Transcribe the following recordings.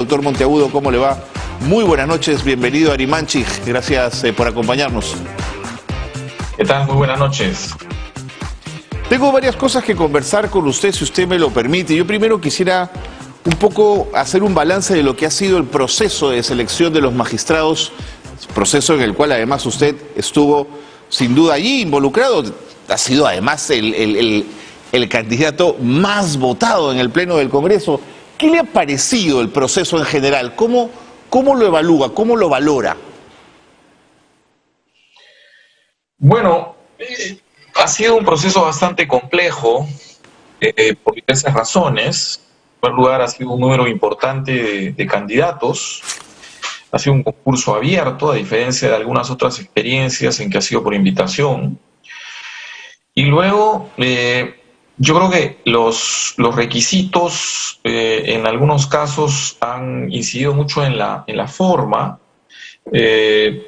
Doctor Monteagudo, ¿cómo le va? Muy buenas noches, bienvenido a Arimanchi, gracias por acompañarnos. ¿Qué tal? Muy buenas noches. Tengo varias cosas que conversar con usted, si usted me lo permite. Yo primero quisiera un poco hacer un balance de lo que ha sido el proceso de selección de los magistrados, proceso en el cual además usted estuvo sin duda allí involucrado. Ha sido además el candidato más votado en el Pleno del Congreso. ¿Qué le ha parecido el proceso en general? ¿Cómo lo evalúa? ¿Cómo lo valora? Bueno, ha sido un proceso bastante complejo por diversas razones. En primer lugar, ha sido un número importante de candidatos. Ha sido un concurso abierto, a diferencia de algunas otras experiencias en que ha sido por invitación. Y luego, yo creo que los requisitos en algunos casos han incidido mucho en la forma. En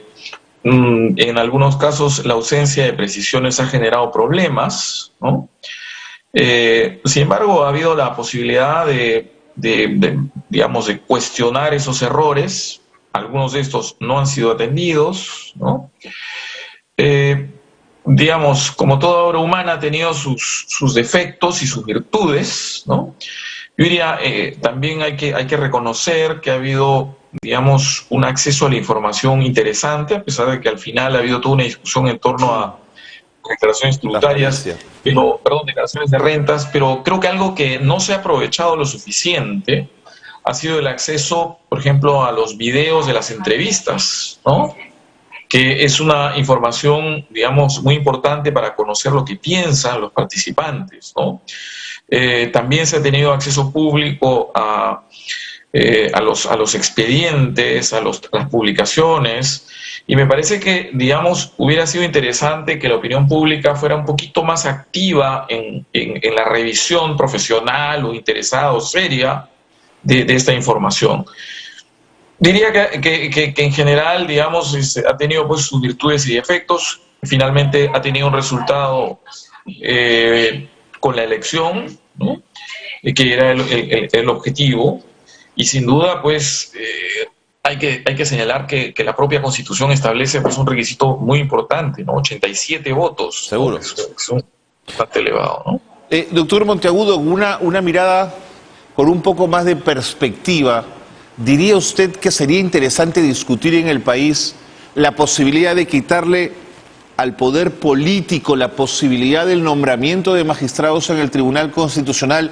algunos casos la ausencia de precisiones ha generado problemas, ¿no? Sin embargo, ha habido la posibilidad digamos, de cuestionar esos errores. Algunos de estos no han sido atendidos, ¿no? Digamos, como toda obra humana ha tenido sus defectos y sus virtudes, ¿no? Yo diría, también hay que reconocer que ha habido, digamos, un acceso a la información interesante, a pesar de que al final ha habido toda una discusión en torno a declaraciones tributarias, declaraciones de rentas, pero creo que algo que no se ha aprovechado lo suficiente ha sido el acceso, por ejemplo, a los videos de las entrevistas, ¿no? Que es una información, digamos, muy importante para conocer lo que piensan los participantes, ¿no? También se ha tenido acceso público a los expedientes, a las publicaciones, y me parece que, digamos, hubiera sido interesante que la opinión pública fuera un poquito más activa en la revisión profesional o interesada o seria de esta información. Diría que en general, digamos, ha tenido pues sus virtudes y defectos. Finalmente ha tenido un resultado con la elección, ¿no? Que era el objetivo, y sin duda pues hay que señalar que la propia Constitución establece pues un requisito muy importante, ¿no? 87 votos. Seguro. ¿no? Es bastante elevado, ¿no? Doctor Monteagudo, una mirada con un poco más de perspectiva, ¿diría usted que sería interesante discutir en el país la posibilidad de quitarle al poder político la posibilidad del nombramiento de magistrados en el Tribunal Constitucional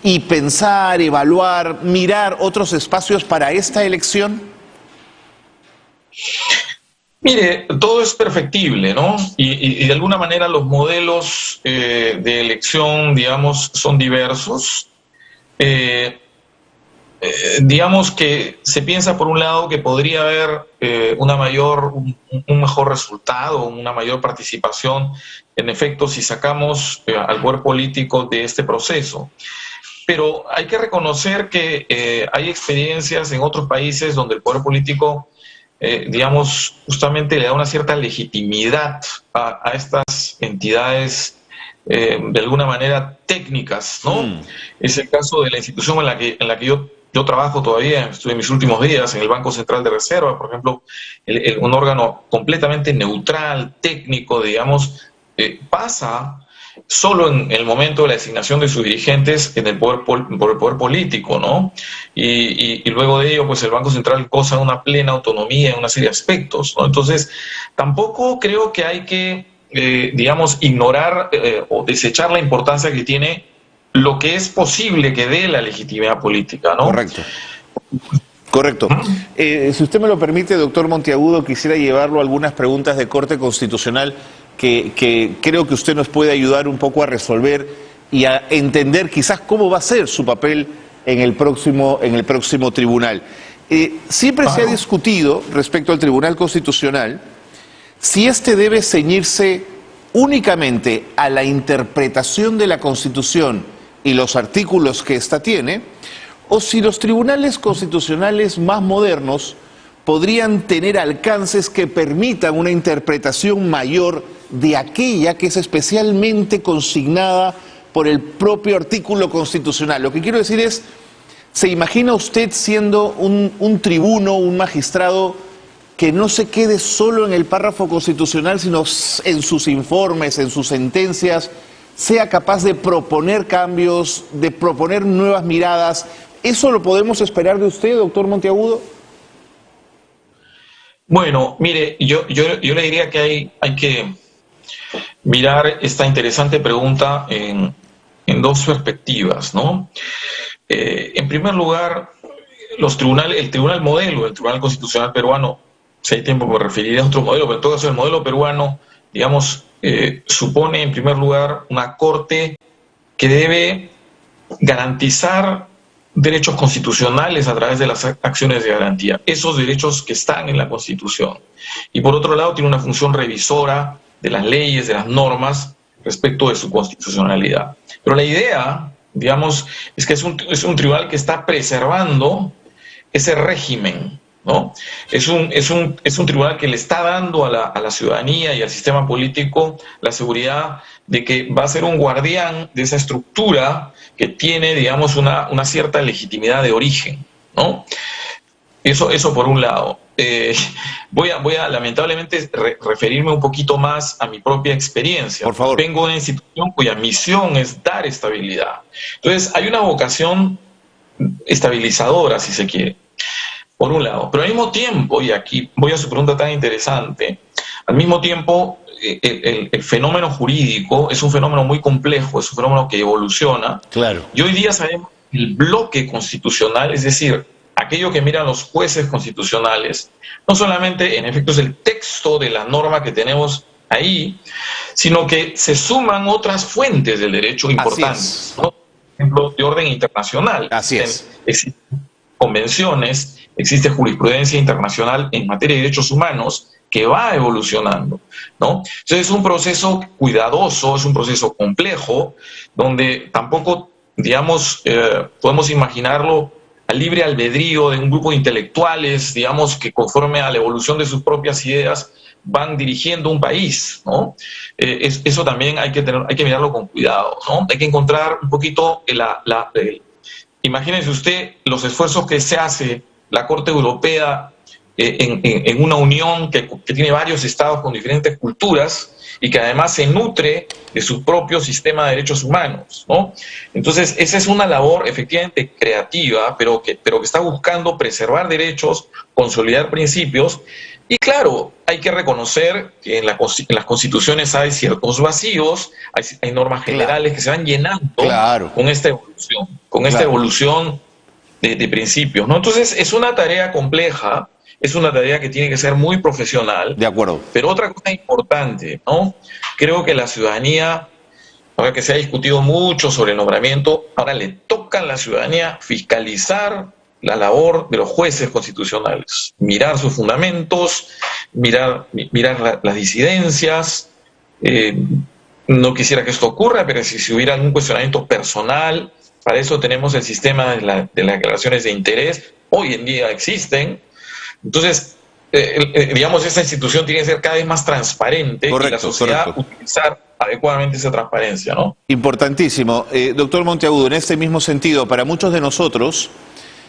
y pensar, evaluar, mirar otros espacios para esta elección? Mire, todo es perfectible, ¿no? Y de alguna manera los modelos de elección, digamos, son diversos. Digamos que se piensa por un lado que podría haber un mejor resultado, una mayor participación, en efecto, si sacamos al poder político de este proceso. Pero hay que reconocer que hay experiencias en otros países donde el poder político, digamos, justamente le da una cierta legitimidad a estas entidades de alguna manera técnicas, ¿no? Es el caso de la institución en la que yo trabajo todavía, estuve en mis últimos días en el Banco Central de Reserva, por ejemplo, un órgano completamente neutral, técnico, digamos, pasa solo en el momento de la designación de sus dirigentes por el poder político, ¿no? Y luego de ello, pues el Banco Central goza de una plena autonomía en una serie de aspectos, ¿no? Entonces, tampoco creo que hay que, digamos, ignorar o desechar la importancia que tiene lo que es posible que dé la legitimidad política, ¿no? Correcto. Si usted me lo permite, doctor Monteagudo, quisiera llevarlo a algunas preguntas de corte constitucional que creo que usted nos puede ayudar un poco a resolver y a entender quizás cómo va a ser su papel en el próximo tribunal. Siempre se ha discutido respecto al Tribunal Constitucional si este debe ceñirse únicamente a la interpretación de la Constitución y los artículos que ésta tiene, o si los tribunales constitucionales más modernos podrían tener alcances que permitan una interpretación mayor de aquella que es especialmente consignada por el propio artículo constitucional. Lo que quiero decir es, ¿Se imagina usted siendo un tribuno, un magistrado que no se quede solo en el párrafo constitucional, sino en sus informes, en sus sentencias, sea capaz de proponer cambios, de proponer nuevas miradas? ¿Eso lo podemos esperar de usted, doctor Monteagudo? Bueno, mire, yo le diría que hay que mirar esta interesante pregunta en dos perspectivas, ¿no? En primer lugar, el tribunal modelo, el Tribunal Constitucional peruano, si hay tiempo me referiré a otro modelo, pero en todo caso el modelo peruano, digamos, supone en primer lugar una corte que debe garantizar derechos constitucionales a través de las acciones de garantía, esos derechos que están en la Constitución. Y por otro lado tiene una función revisora de las leyes, de las normas, respecto de su constitucionalidad. Pero la idea, digamos, es que es un tribunal que está preservando ese régimen, ¿no? Es un tribunal que le está dando a la ciudadanía y al sistema político la seguridad de que va a ser un guardián de esa estructura que tiene, digamos, una cierta legitimidad de origen, ¿no? Eso por un lado. Voy a lamentablemente referirme un poquito más a mi propia experiencia. Por favor. Vengo de una institución cuya misión es dar estabilidad. Entonces, hay una vocación estabilizadora, si se quiere, por un lado. Pero al mismo tiempo, y aquí voy a su pregunta tan interesante, al mismo tiempo el fenómeno jurídico es un fenómeno muy complejo, es un fenómeno que evoluciona. Claro. Y hoy día sabemos que el bloque constitucional, es decir, aquello que miran los jueces constitucionales, no solamente en efecto es el texto de la norma que tenemos ahí, sino que se suman otras fuentes del derecho importantes, ¿no? Por ejemplo, de orden internacional. Así es. Existen convenciones, existe jurisprudencia internacional en materia de derechos humanos que va evolucionando, ¿no? Entonces es un proceso cuidadoso, es un proceso complejo, donde tampoco, digamos, podemos imaginarlo al libre albedrío de un grupo de intelectuales, digamos, que conforme a la evolución de sus propias ideas van dirigiendo un país, ¿no? Eso también hay que mirarlo con cuidado, ¿no? Hay que encontrar un poquito imagínense usted los esfuerzos que se hace la Corte Europea en una unión que tiene varios estados con diferentes culturas y que además se nutre de su propio sistema de derechos humanos, ¿no? Entonces, esa es una labor efectivamente creativa, pero que está buscando preservar derechos, consolidar principios. Y claro, hay que reconocer que en las constituciones hay ciertos vacíos, hay normas generales que se van llenando con esta evolución de principios, ¿no? Entonces, es una tarea compleja, es una tarea que tiene que ser muy profesional. De acuerdo. Pero otra cosa importante, ¿no? Creo que la ciudadanía, ahora que se ha discutido mucho sobre el nombramiento, ahora le toca a la ciudadanía fiscalizar la labor de los jueces constitucionales, mirar sus fundamentos, mirar las disidencias. No quisiera que esto ocurra, pero si hubiera algún cuestionamiento personal, para eso tenemos el sistema de las declaraciones de interés, hoy en día existen. Entonces, digamos, esta institución tiene que ser cada vez más transparente y la sociedad utilizar adecuadamente esa transparencia, ¿no? Importantísimo. Doctor Monteagudo, en este mismo sentido, para muchos de nosotros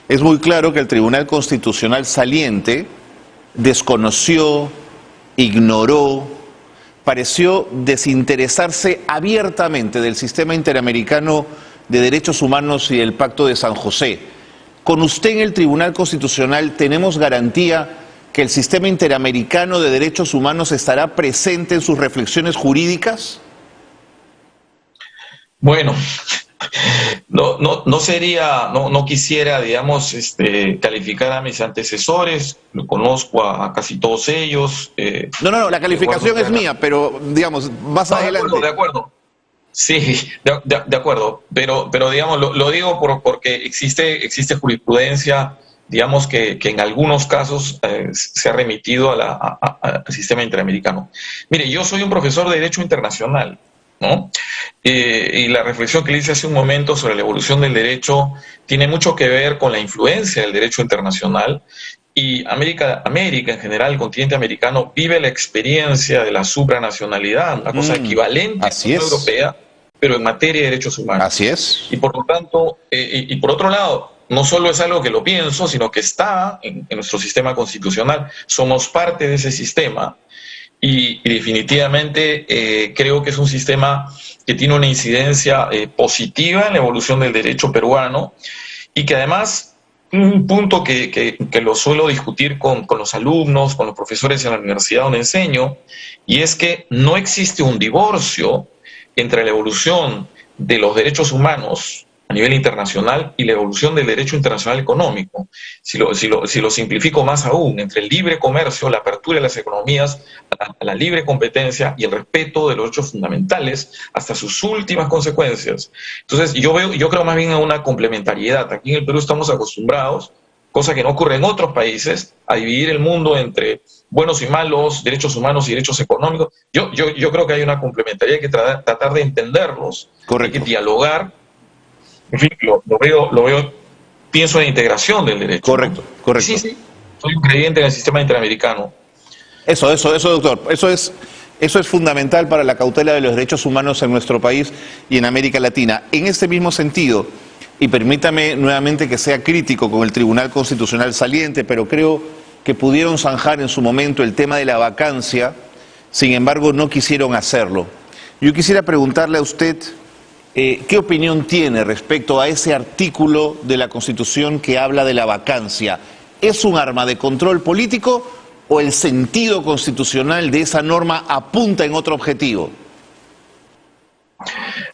es muy claro que el Tribunal Constitucional saliente desconoció, ignoró, pareció desinteresarse abiertamente del sistema interamericano de derechos humanos y el Pacto de San José. Con usted en el Tribunal Constitucional, ¿tenemos garantía que el sistema interamericano de derechos humanos estará presente en sus reflexiones jurídicas? Bueno, no quisiera, digamos, calificar a mis antecesores, lo conozco a casi todos ellos. No, la calificación es mía, pero, digamos, más adelante. De acuerdo. Sí, de acuerdo, pero digamos, lo digo porque existe jurisprudencia, digamos, que en algunos casos se ha remitido al sistema interamericano. Mire, yo soy un profesor de Derecho Internacional, ¿no? Y la reflexión que le hice hace un momento sobre la evolución del derecho tiene mucho que ver con la influencia del derecho internacional. Y América en general, el continente americano, vive la experiencia de la supranacionalidad, una cosa equivalente a la Unión Europea, pero en materia de derechos humanos. Así es. Y por lo tanto, y por otro lado, no solo es algo que lo pienso, sino que está en nuestro sistema constitucional. Somos parte de ese sistema y definitivamente creo que es un sistema que tiene una incidencia positiva en la evolución del derecho peruano y que además, un punto que lo suelo discutir con los alumnos, con los profesores en la universidad donde enseño, y es que no existe un divorcio entre la evolución de los derechos humanos a nivel internacional y la evolución del derecho internacional económico. Si lo simplifico más aún, entre el libre comercio, la apertura de las economías a la libre competencia y el respeto de los derechos fundamentales hasta sus últimas consecuencias. Entonces, yo creo más bien a una complementariedad. Aquí en el Perú estamos acostumbrados, cosa que no ocurre en otros países, a dividir el mundo entre buenos y malos, derechos humanos y derechos económicos. Yo creo que hay una complementariedad, hay que tratar de entenderlos, Correcto. hay que dialogar. En fin, lo veo, pienso en la integración del derecho. Correcto, ¿no? correcto. Sí, soy un creyente en el sistema interamericano. Eso, doctor. Eso es fundamental para la cautela de los derechos humanos en nuestro país y en América Latina. En este mismo sentido, y permítame nuevamente que sea crítico con el Tribunal Constitucional saliente, pero creo que pudieron zanjar en su momento el tema de la vacancia, sin embargo no quisieron hacerlo. Yo quisiera preguntarle a usted ¿qué opinión tiene respecto a ese artículo de la Constitución que habla de la vacancia? ¿Es un arma de control político o el sentido constitucional de esa norma apunta en otro objetivo?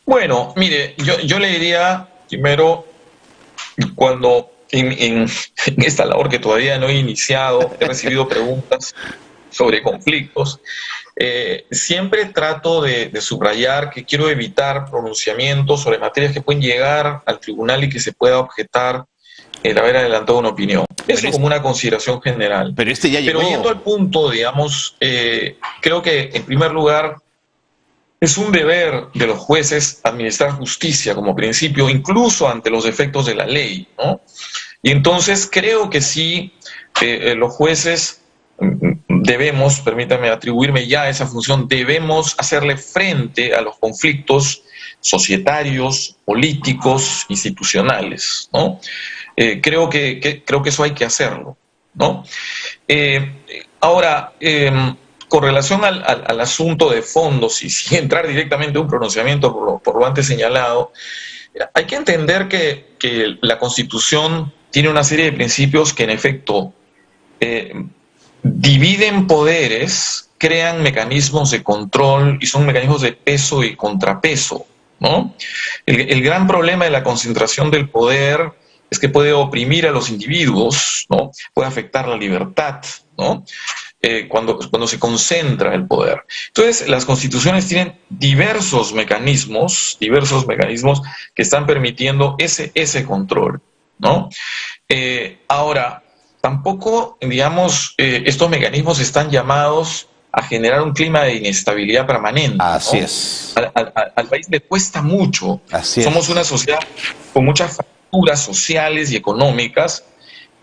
Bueno, mire, yo le diría primero, cuando en esta labor que todavía no he iniciado, he recibido preguntas sobre conflictos, siempre trato de subrayar que quiero evitar pronunciamientos sobre materias que pueden llegar al tribunal y que se pueda objetar el haber adelantado una opinión. Eso como una consideración general. Pero ya llegó. Pero yendo al punto, digamos, creo que en primer lugar es un deber de los jueces administrar justicia como principio, incluso ante los efectos de la ley, ¿no? Y entonces creo que sí, los jueces debemos, permítame atribuirme ya esa función, debemos hacerle frente a los conflictos societarios, políticos, institucionales, ¿no? Creo que eso hay que hacerlo, ¿no? Ahora, con relación al asunto de fondos y sin entrar directamente a un pronunciamiento por lo antes señalado, hay que entender que la Constitución tiene una serie de principios que en efecto dividen poderes, crean mecanismos de control y son mecanismos de peso y contrapeso, ¿no? El gran problema de la concentración del poder es que puede oprimir a los individuos, ¿no? Puede afectar la libertad, ¿no? Cuando se concentra el poder. Entonces, las constituciones tienen diversos mecanismos que están permitiendo ese control, ¿no? Ahora, tampoco, digamos, estos mecanismos están llamados a generar un clima de inestabilidad permanente. Así ¿no? es. Al país le cuesta mucho. Así Somos es. una sociedad con muchas fracturas sociales y económicas,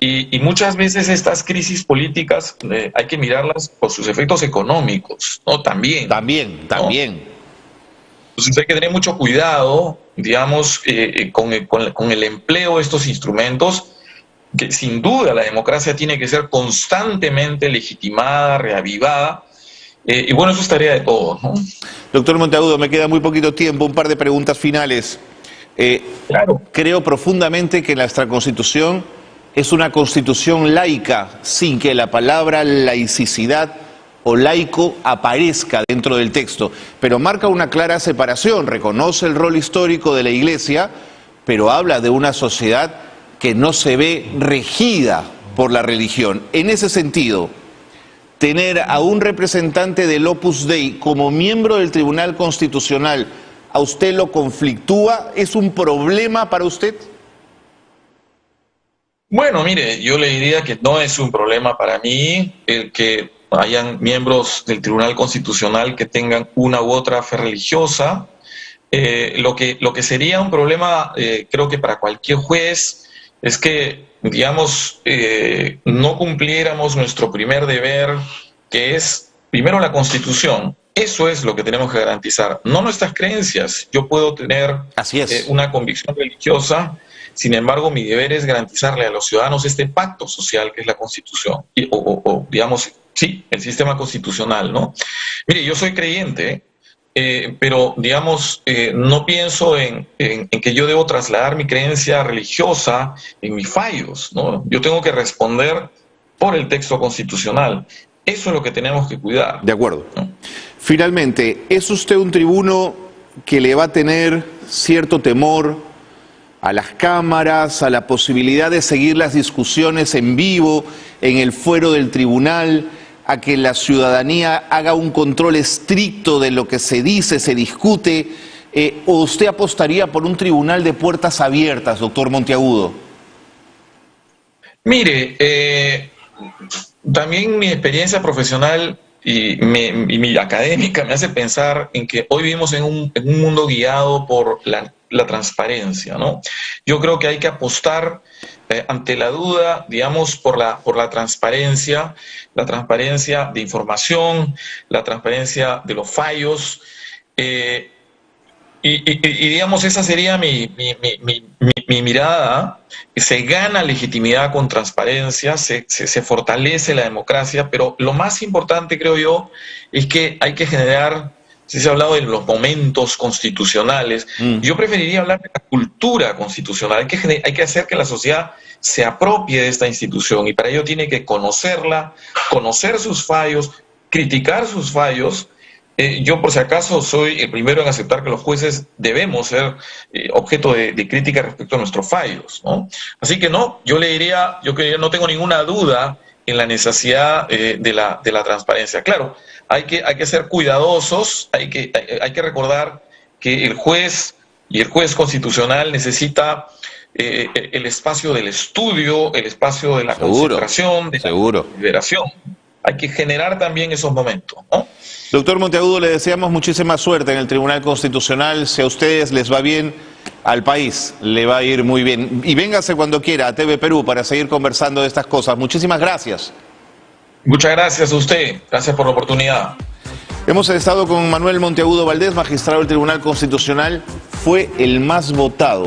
y muchas veces estas crisis políticas hay que mirarlas por sus efectos económicos, ¿no? También. ¿no? Entonces hay que tener mucho cuidado, digamos, con el empleo de estos instrumentos, que sin duda la democracia tiene que ser constantemente legitimada, reavivada, y bueno, eso es tarea de todos, ¿no? Doctor Monteagudo, me queda muy poquito tiempo, un par de preguntas finales. Claro. Creo profundamente que nuestra Constitución es una Constitución laica, sin que la palabra laicidad o laico aparezca dentro del texto, pero marca una clara separación, reconoce el rol histórico de la Iglesia, pero habla de una sociedad que no se ve regida por la religión. En ese sentido, tener a un representante del Opus Dei como miembro del Tribunal Constitucional, ¿a usted lo conflictúa? ¿Es un problema para usted? Bueno, mire, yo le diría que no es un problema para mí el que hayan miembros del Tribunal Constitucional que tengan una u otra fe religiosa. Lo que sería un problema, creo que para cualquier juez, es que, digamos, no cumpliéramos nuestro primer deber, que es, primero, la Constitución. Eso es lo que tenemos que garantizar, no nuestras creencias. Yo puedo tener una convicción religiosa Sin embargo, mi deber es garantizarle a los ciudadanos este pacto social que es la Constitución, digamos, sí, el sistema constitucional, ¿no? Mire, yo soy creyente, pero, digamos, no pienso en que yo debo trasladar mi creencia religiosa en mis fallos, ¿no? Yo tengo que responder por el texto constitucional. Eso es lo que tenemos que cuidar. De acuerdo. ¿No? Finalmente, ¿es usted un tribuno que le va a tener cierto temor a las cámaras, a la posibilidad de seguir las discusiones en vivo, en el fuero del tribunal, a que la ciudadanía haga un control estricto de lo que se dice, se discute, o usted apostaría por un tribunal de puertas abiertas, doctor Monteagudo? Mire, también mi experiencia profesional y mi académica me hace pensar en que hoy vivimos en un mundo guiado por la transparencia, ¿no? Yo creo que hay que apostar ante la duda, digamos, por la transparencia de información, la transparencia de los fallos, y digamos, esa sería mi mirada. Se gana legitimidad con transparencia, se fortalece la democracia, pero lo más importante, creo yo, es que hay que generar, si se ha hablado de los momentos constitucionales, yo preferiría hablar de la cultura constitucional. Hay que hacer que la sociedad se apropie de esta institución, y para ello tiene que conocerla, conocer sus fallos, criticar sus fallos. Yo, por si acaso, soy el primero en aceptar que los jueces debemos ser objeto de crítica respecto a nuestros fallos, ¿no? Así que no, yo que no tengo ninguna duda en la necesidad de la transparencia. Claro, hay que ser cuidadosos, hay que recordar que el juez y el juez constitucional necesita el espacio del estudio, el espacio de la concentración, de la deliberación. Hay que generar también esos momentos, ¿no? Doctor Monteagudo, le deseamos muchísima suerte en el Tribunal Constitucional. Si a ustedes les va bien, al país le va a ir muy bien. Y véngase cuando quiera a TV Perú para seguir conversando de estas cosas. Muchísimas gracias. Muchas gracias a usted. Gracias por la oportunidad. Hemos estado con Manuel Monteagudo Valdés, magistrado del Tribunal Constitucional. Fue el más votado